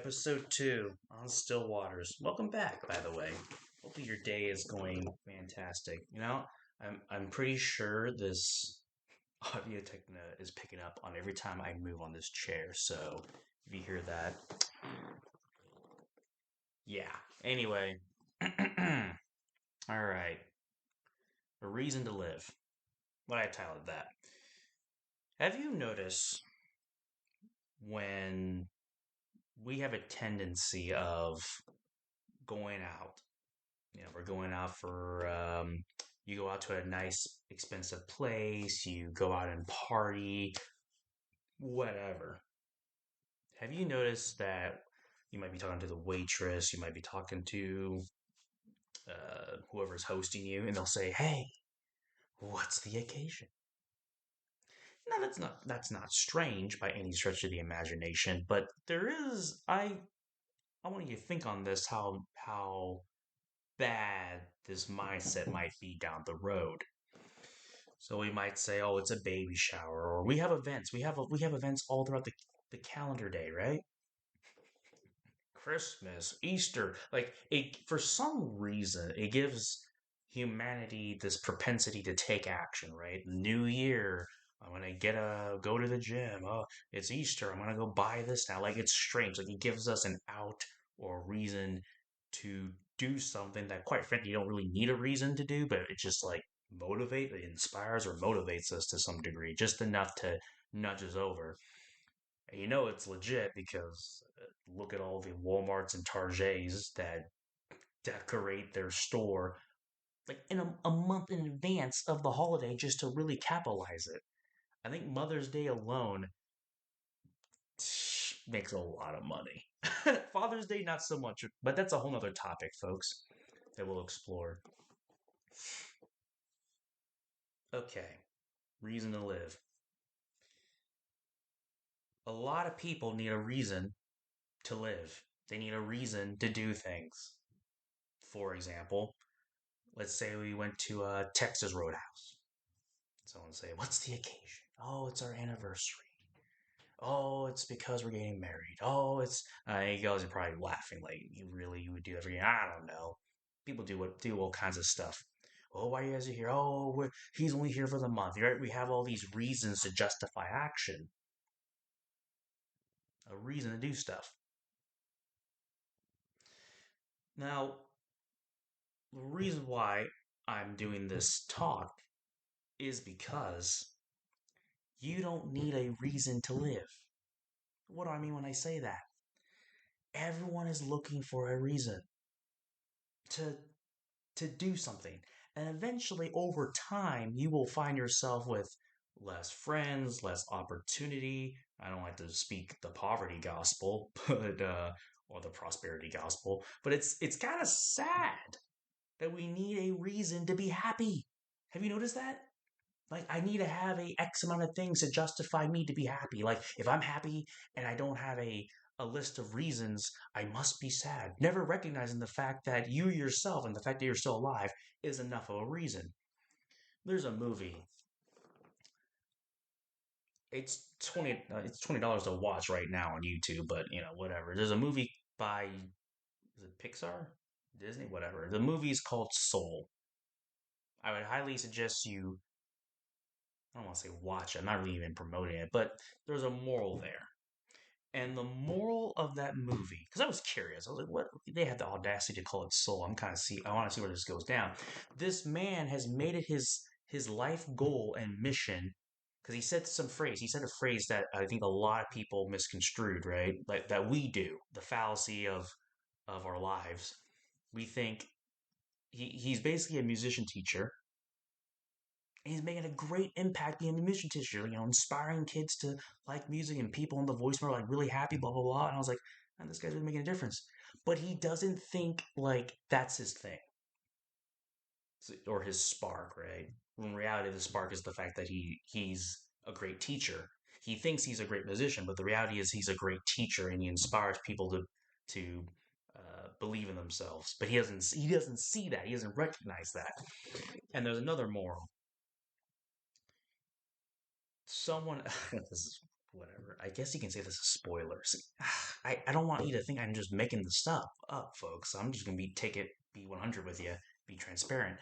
episode 2 on Still Waters. Welcome back, by the way. Hopefully your day is going fantastic. I'm pretty sure this audio techna is picking up on every time I move on this chair. So if you hear that, yeah. Anyway, all right. A reason to live. What I titled that. Have you noticed when we have a tendency of going out? We're going out for, you go out to a nice, expensive place, you go out and party, whatever. Have you noticed that you might be talking to the waitress, you might be talking to whoever's hosting you, and they'll say, "Hey, what's the occasion?" Now that's not strange by any stretch of the imagination, but there is I want you to think on this how bad this mindset might be down the road. So we might say, "Oh, it's a baby shower," or we have events. We have events all throughout the calendar day, right? Christmas, Easter, like it for some reason it gives humanity this propensity to take action, right? New Year, I'm gonna go to the gym. Oh, it's Easter, I'm gonna go buy this now. Like it's strange. Like it gives us an out or a reason to do something that quite frankly you don't really need a reason to do, but it just like it inspires or motivates us to some degree, just enough to nudge us over. And you know it's legit because look at all the Walmarts and Targets that decorate their store like in a month in advance of the holiday just to really capitalize it. I think Mother's Day alone makes a lot of money. Father's Day, not so much, but that's a whole other topic, folks, that we'll explore. Okay, reason to live. A lot of people need a reason to live. They need a reason to do things. For example, let's say we went to a Texas Roadhouse. Someone say, "What's the occasion?" "Oh, it's our anniversary." "Oh, it's because we're getting married." "Oh, it's." You guys are probably laughing like, you would do that for you?" I don't know. People do all kinds of stuff. "Oh, why you guys are here?" "Oh, he's only here for the month." Right? We have all these reasons to justify action, a reason to do stuff. Now, the reason why I'm doing this talk is because you don't need a reason to live. What do I mean when I say that? Everyone is looking for a reason to to do something. And eventually over time you will find yourself with less friends, less opportunity. I don't like to speak the poverty gospel, but or the prosperity gospel, but it's kind of sad that we need a reason to be happy. Have you noticed that? Like I need to have a X amount of things to justify me to be happy. Like if I'm happy and I don't have a list of reasons, I must be sad. Never recognizing the fact that you yourself and the fact that you're still alive is enough of a reason. There's a movie. It's $20 to watch right now on YouTube, but whatever. There's a movie by is it Pixar, Disney, whatever. The movie is called Soul. I would highly suggest you. I don't want to say watch it. I'm not really even promoting it, but there's a moral there. And the moral of that movie, because I was curious, I was like, what? They had the audacity to call it Soul. I want to see where this goes down. This man has made it his life goal and mission, because he said a phrase that I think a lot of people misconstrued, right? Like that we do, the fallacy of our lives. We think he's basically a musician teacher, and he's making a great impact being a musician teacher, inspiring kids to like music, and people in the voice were like really happy, blah blah blah. And I was like, man, this guy's really making a difference. But he doesn't think like that's his thing or his spark, right? When in reality, the spark is the fact that he's a great teacher. He thinks he's a great musician, but the reality is he's a great teacher, and he inspires people to believe in themselves. But he doesn't see that. He doesn't recognize that. And there's another moral. Someone this is whatever. I guess you can say this is spoilers. I don't want you to think I'm just making the stuff up, folks. I'm just gonna be 100 with you, be transparent.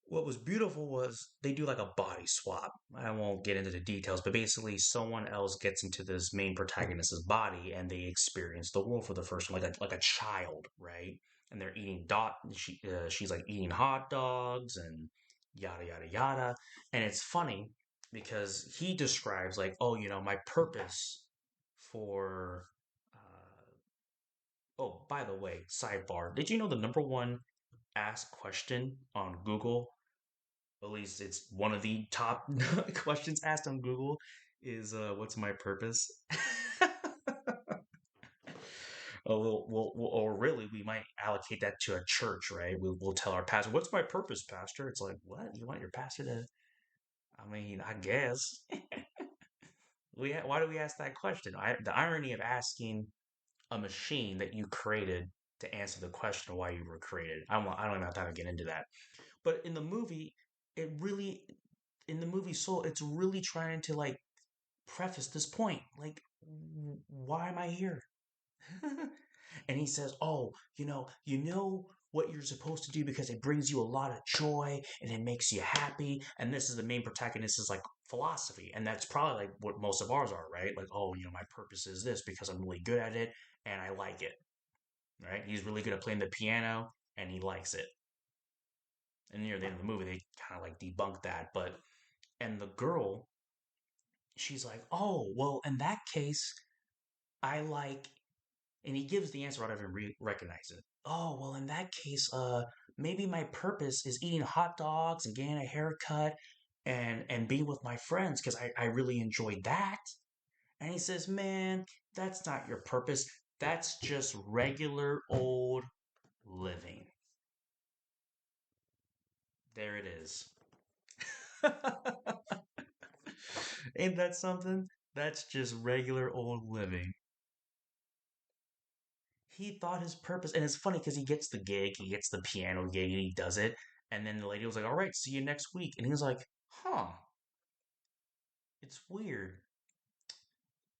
What was beautiful was they do like a body swap. I won't get into the details, but basically someone else gets into this main protagonist's body and they experience the world for the first time, like a child, right? And they're eating she's like eating hot dogs and yada yada yada. And it's funny because he describes like, oh, my purpose for. Oh, by the way, sidebar. Did you know the number one asked question on Google, at least it's one of the top questions asked on Google, is what's my purpose? Oh, or really, we might allocate that to a church, right? We'll tell our pastor, "What's my purpose, pastor?" It's like, what? You want your pastor to? I mean, I guess. Why do we ask that question? The irony of asking a machine that you created to answer the question of why you were created. I don't even have time to get into that. But in the movie, it really in the movie Soul, it's really trying to like preface this point. Like, why am I here? And he says, "Oh, you know what you're supposed to do because it brings you a lot of joy and it makes you happy." And this is the main protagonist's like philosophy, and that's probably like what most of ours are, right? Like, oh, my purpose is this because I'm really good at it and I like it, right? He's really good at playing the piano and he likes it. And near the end of the movie, they kind of like debunk that, but and the girl, she's like, "Oh, well, in that case, I like," and he gives the answer without even recognize it. "Oh, well, in that case, maybe my purpose is eating hot dogs and getting a haircut and being with my friends because I really enjoyed that." And he says, "Man, that's not your purpose. That's just regular old living." There it is. Ain't that something? That's just regular old living. He thought his purpose, and it's funny because he gets the gig, he gets the piano gig, and he does it. And then the lady was like, "All right, see you next week." And he was like, "Huh, it's weird.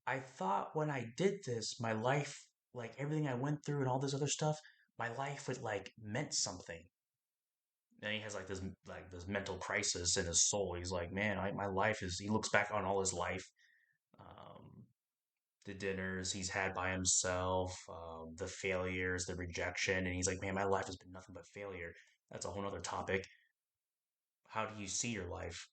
I thought when I did this, my life, like everything I went through and all this other stuff, my life would like meant something." And he has like this mental crisis in his soul. He's like, "Man, my life is." He looks back on all his life, um, the dinners he's had by himself, the failures, the rejection, and he's like, "Man, my life has been nothing but failure." That's a whole other topic. How do you see your life?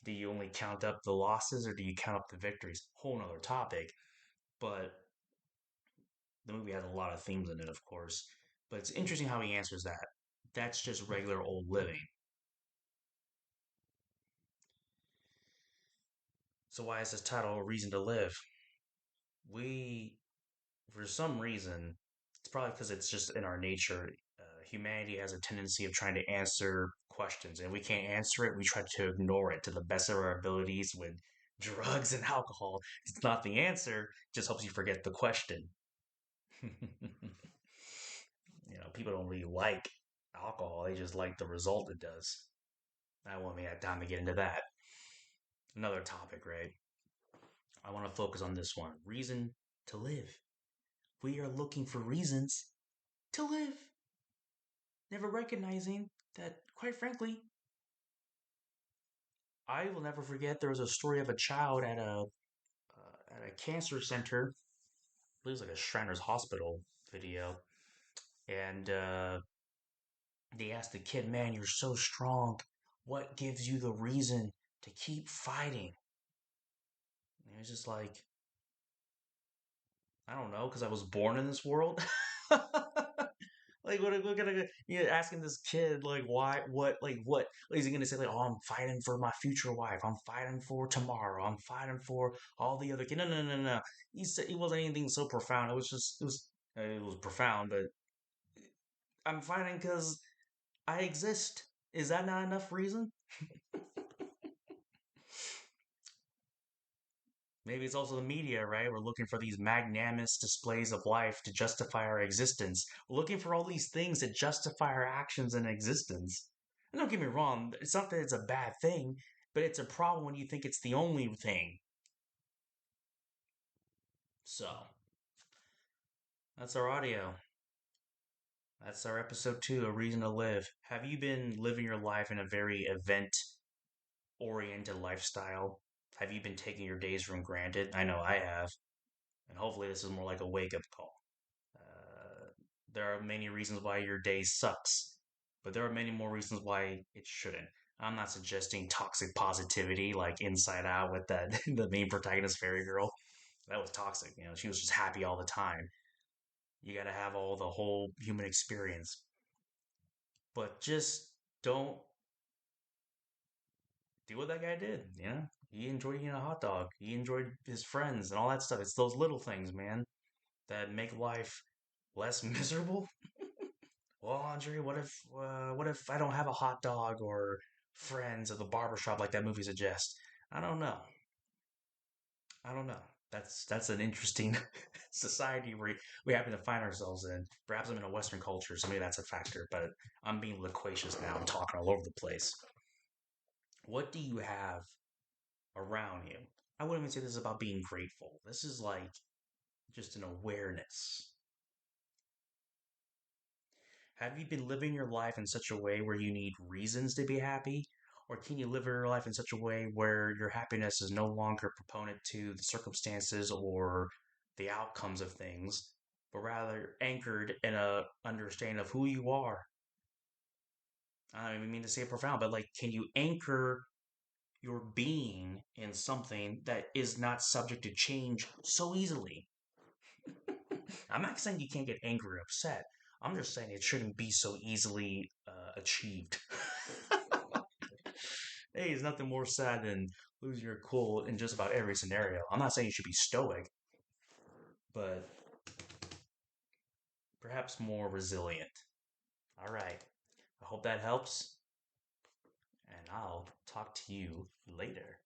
Do you only count up the losses or do you count up the victories? Whole other topic. But the movie has a lot of themes in it, of course. But it's interesting how he answers that. That's just regular old living. So why is this title A Reason to Live? We, for some reason, it's probably because it's just in our nature. Humanity has a tendency of trying to answer questions, and if we can't answer it, we try to ignore it to the best of our abilities with drugs and alcohol. It's not the answer; it just helps you forget the question. People don't really like alcohol; they just like the result it does. I won't have time to get into that. Another topic, right? I want to focus on this one: reason to live. We are looking for reasons to live, never recognizing that, quite frankly, I will never forget there was a story of a child at a cancer center. I believe it was like a Shriners Hospital video, and they asked the kid, "Man, you're so strong. What gives you the reason to keep fighting?" And it was just like, I don't know, because I was born in this world. Like, what gonna asking this kid like why what like, is he gonna say like, "Oh, I'm fighting for my future wife, I'm fighting for tomorrow, I'm fighting for all the other kids"? No, no, no, no. He said it wasn't anything so profound. It was profound, but I'm fighting because I exist. Is that not enough reason? Maybe it's also the media, right? We're looking for these magnanimous displays of life to justify our existence. We're looking for all these things that justify our actions and existence. And don't get me wrong, it's not that it's a bad thing, but it's a problem when you think it's the only thing. So that's our audio. That's our episode 2, A Reason to Live. Have you been living your life in a very event oriented lifestyle? Have you been taking your days for granted? I know I have. And hopefully, this is more like a wake up call. Uh, there are many reasons why your day sucks, but there are many more reasons why it shouldn't. I'm not suggesting toxic positivity like Inside Out with that the main protagonist fairy girl. That was toxic. You know, she was just happy all the time. You got to have all the whole human experience, but just don't do what that guy did. You know, he enjoyed eating a hot dog. He enjoyed his friends and all that stuff. It's those little things, man, that make life less miserable. Well, Andre, what if I don't have a hot dog or friends at the barbershop like that movie suggests? I don't know. I don't know. That's an interesting society we happen to find ourselves in. Perhaps I'm in a Western culture, so maybe that's a factor. But I'm being loquacious now. I'm talking all over the place. What do you have around you? I wouldn't even say this is about being grateful. This is like just an awareness. Have you been living your life in such a way where you need reasons to be happy? Or can you live your life in such a way where your happiness is no longer proponent to the circumstances or the outcomes of things, but rather anchored in a understanding of who you are? I don't even mean to say it profound, but like, can you anchor your being in something that is not subject to change so easily? I'm not saying you can't get angry or upset. I'm just saying it shouldn't be so easily achieved. Hey, there's nothing more sad than losing your cool in just about every scenario. I'm not saying you should be stoic, but perhaps more resilient. All right. I hope that helps, and I'll talk to you later.